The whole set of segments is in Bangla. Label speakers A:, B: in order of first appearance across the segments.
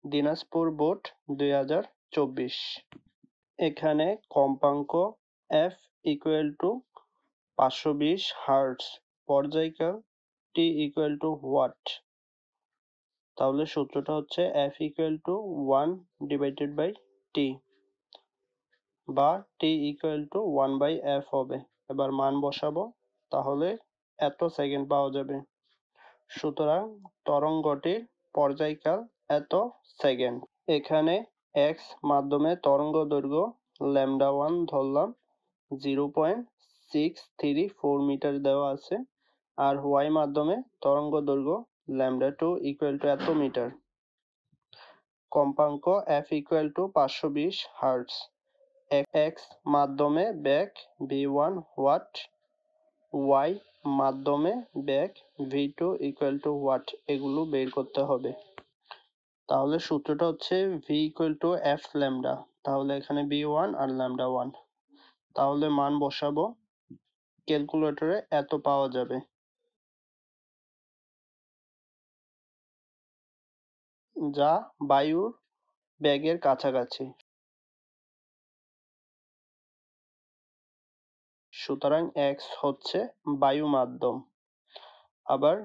A: দিনাজপুর বোর্ড 2024। এখানে কম্পাঙ্ক f ইকুয়াল টু 520 হার্টজ, পর্যায়কাল t ইকুয়াল টু ওয়াট। তাহলে সূত্রটা হচ্ছে f ইকুয়াল টু 1/t বা t ইকুয়াল টু 1/f হবে। এবার মান বসাবো, তাহলে এত সেকেন্ড পাওয়া যাবে। সুতরাং তরঙ্গটির পর্যায়কাল এত সেকেন্ড। এখানে x মাধ্যমে তরঙ্গ দৈর্ঘ্য λ1 ধরলাম 0.634 মিটার দেওয়া আছে, আর y মাধ্যমে তরঙ্গ দৈর্ঘ্য λ2 ইকুয়াল টু এত মিটার। কম্পাঙ্ক f equal to 520 hertz. x মাধ্যমে বেগ v1 ওয়াট, y মাধ্যমে বেগ v2 ইকুয়াল টু ওয়াট, এগুলো বের করতে হবে। তাহলে সূত্রটা হচ্ছে v equal to f lambda. তাহলে এখানে v1 আর λ1, তাহলে মান বসাবো, ক্যালকুলেটরে এত পাওয়া যাবে, যা বায়ুর বেগের কাছাকাছি। সুতরাং x হচ্ছে বায়ু মাধ্যম। আবার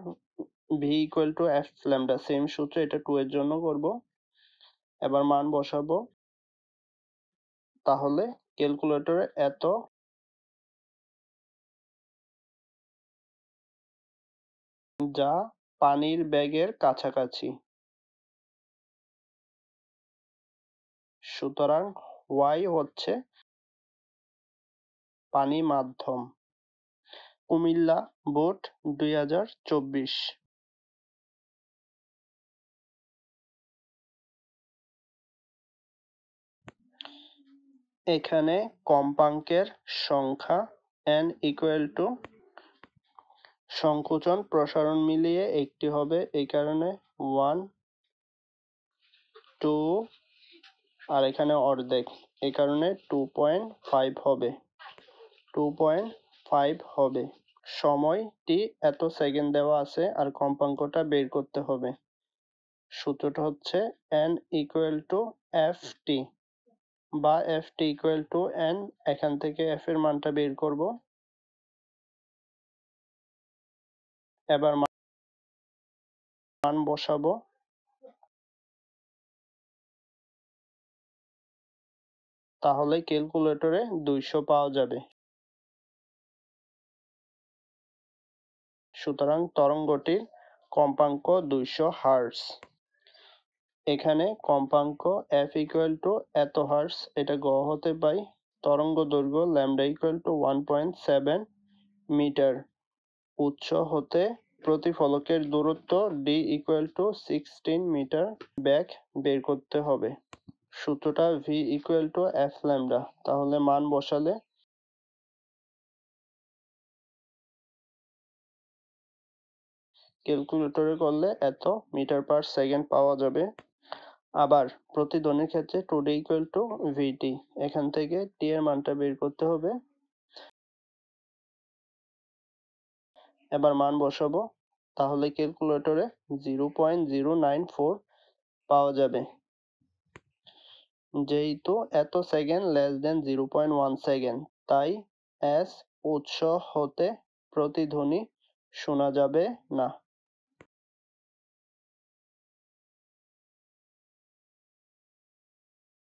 A: v equal to f lambda, same সূত্র, এটা 2 এর জন্য করব। এবার মান বসাবো, তাহলে ক্যালকুলেটরে এত যা পানির বেগের কাছাকাছি। সুতরাং y হচ্ছে পানি মাধ্যম। কুমিল্লা বোর্ড 2024। এখানে কম্পাঙ্কের সংখ্যা n ইকুয়াল টু সংকোচন প্রসারণ মিলিয়ে একটি হবে, এই কারণে 1 2 আর এখানে অর্ধেক, এই কারণে 2.5 হবে, 2.5 হবে। সময়টি এত সেকেন্ড দেওয়া আছে, আর কম্পাঙ্কটা বের করতে হবে। সূত্রটা হচ্ছে n ইকুয়াল টু ft বা ft ইকুয়াল টু n। এখান থেকে f এর মানটা বের করব। এবার মান বসাবো, তাহলে ক্যালকুলেটরে 200 পাওয়া যাবে। সুতরাং তরঙ্গটির কম্পাঙ্ক 200 হার্টজ। এখানে কম্পাঙ্ক f ইকুয়াল টু এত হার্টজ, এটা গ হতে পাই। তরঙ্গ দৈর্ঘ্য ল্যামডা ইকুয়াল টু 1.7 মিটার। উৎস হতে প্রতিফলকের দূরত্ব d ইকুয়াল টু 16 মিটার। বেগ বের করতে হবে। সূত্রটা v equal to f lambda. তাহলে মান বসালে ক্যালকুলেটরে করলে এত মিটার পার সেকেন্ড পাওয়া যাবে। আবার প্রতিধ্বনির ক্ষেত্রে 2d ইকুয়াল টু vt, এখান থেকে t এর মানটা বের করতে হবে। এবার মান বসাবো, তাহলে ক্যালকুলেটরে 0.094 পাওয়া যাবে। যেহেতু এত সেকেন্ড লেস দেন 0.1 সেকেন্ড, তাই s উৎস হতে প্রতিধ্বনি শোনা যাবে না।